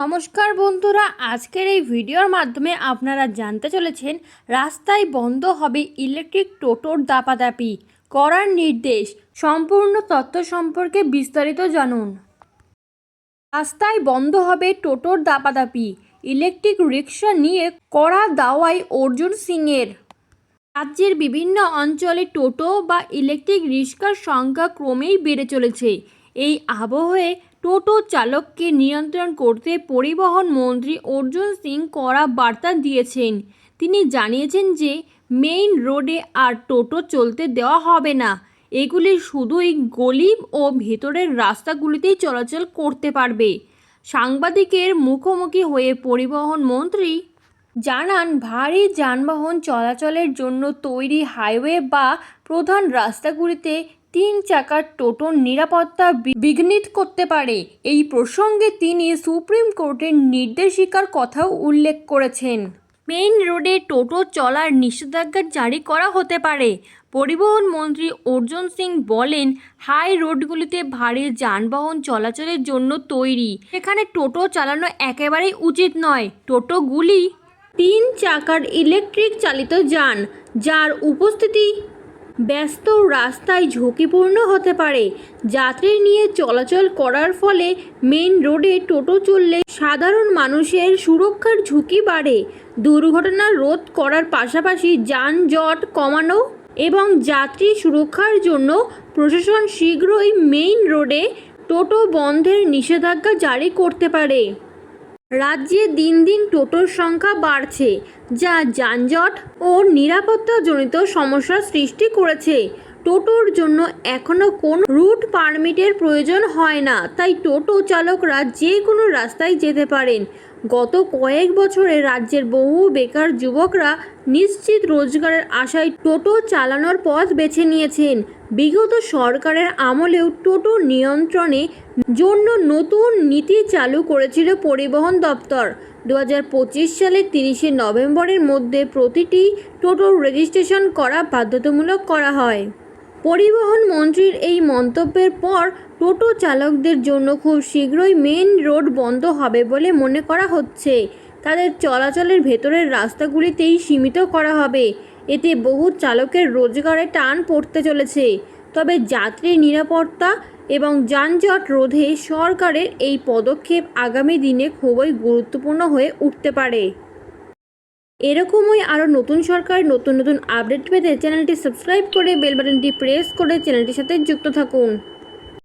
নমস্কার বন্ধুরা, আজকের এই ভিডিওর মাধ্যমে আপনারা জানতে চলেছেন রাস্তায় বন্ধ হবে ইলেকট্রিক টোটোর দাপাদাপি করার নির্দেশ। সম্পূর্ণ তথ্য সম্পর্কে বিস্তারিত জানুন। রাস্তায় বন্ধ হবে টোটোর দাপাদাপি, ইলেকট্রিক রিক্সা নিয়ে কড়া দাওয়াই অর্জুন সিংয়ের। রাজ্যের বিভিন্ন অঞ্চলে টোটো বা ইলেকট্রিক রিক্সার সংখ্যা ক্রমেই বেড়ে চলেছে। এই আবহে টোটো চালককে নিয়ন্ত্রণ করতে পরিবহন মন্ত্রী অর্জুন সিং কড়া বার্তা দিয়েছেন। তিনি জানিয়েছেন যে মেইন রোডে আর টোটো চলতে দেওয়া হবে না। এগুলি শুধুই গলি ও ভেতরের রাস্তাগুলিতেই চলাচল করতে পারবে। সাংবাদিকের মুখোমুখি হয়ে পরিবহন মন্ত্রী জানান, ভারী যানবাহন চলাচলের জন্য তৈরি হাইওয়ে বা প্রধান রাস্তাগুলিতে 3 চাকার টোটোর নিরাপত্তা বিঘ্নিত করতে পারে। এই প্রসঙ্গে তিনি সুপ্রিম কোর্টের নির্দেশিকার কথাও উল্লেখ করেছেন। মেইন রোডে টোটো চলার নিষেধাজ্ঞা জারি করা হতে পারে। পরিবহন মন্ত্রী অর্জুন সিং বলেন, হাই রোডগুলিতে ভারী যানবাহন চলাচলের জন্য তৈরি, সেখানে টোটো চালানো একেবারেই উচিত নয়। টোটোগুলি 3 চাকার ইলেকট্রিক চালিত যান, যার উপস্থিতি ব্যস্ত রাস্তায় ঝুঁকিপূর্ণ হতে পারে। যাত্রী নিয়ে চলাচল করার ফলে মেইন রোডে টোটো চললে সাধারণ মানুষের সুরক্ষার ঝুঁকি বাড়ে। দুর্ঘটনা রোধ করার পাশাপাশি যানজট কমানো এবং যাত্রী সুরক্ষার জন্য প্রশাসন শীঘ্রই মেইন রোডে টোটো বন্ধের নিষেধাজ্ঞা জারি করতে পারে। রাজ্যে দিন দিন টোটোর সংখ্যা বাড়ছে, যা যানজট ও নিরাপত্তাজনিত সমস্যার সৃষ্টি করেছে। টোটোর জন্য এখনও কোনো রুট পারমিটের প্রয়োজন হয় না, তাই টোটো চালকরা যে কোনো রাস্তায় যেতে পারেন। গত কয়েক বছরে রাজ্যের বহু বেকার যুবকরা নিশ্চিত রোজগারের আশায় টোটো চালানোর পথ বেছে নিয়েছেন। বিগত সরকারের আমলেও টোটো নিয়ন্ত্রণে জন্য নতুন নীতি চালু করেছিল পরিবহন দপ্তর। 2025 সালের 30শে নভেম্বরের মধ্যে প্রতিটি টোটোর রেজিস্ট্রেশন করা বাধ্যতামূলক করা হয়। পরিবহন মন্ত্রীর এই মন্তব্যের পর টোটো চালকদের জন্য খুব শীঘ্রই মেইন রোড বন্ধ হবে বলে মনে করা হচ্ছে। তাদের চলাচলের ভেতরের রাস্তাগুলিতেই সীমিত করা হবে। এতে বহু চালকের রোজগারে টান পড়তে চলেছে। তবে যাত্রীর নিরাপত্তা এবং যানজট রোধে সরকারের এই পদক্ষেপ আগামী দিনে খুবই গুরুত্বপূর্ণ হয়ে উঠতে পারে। এরকমই আরও নতুন সরকার নতুন আপডেট পেতে চ্যানেলটি সাবস্ক্রাইব করে বেল বাটনটি প্রেস করে চ্যানেলটির সাথে যুক্ত থাকুন।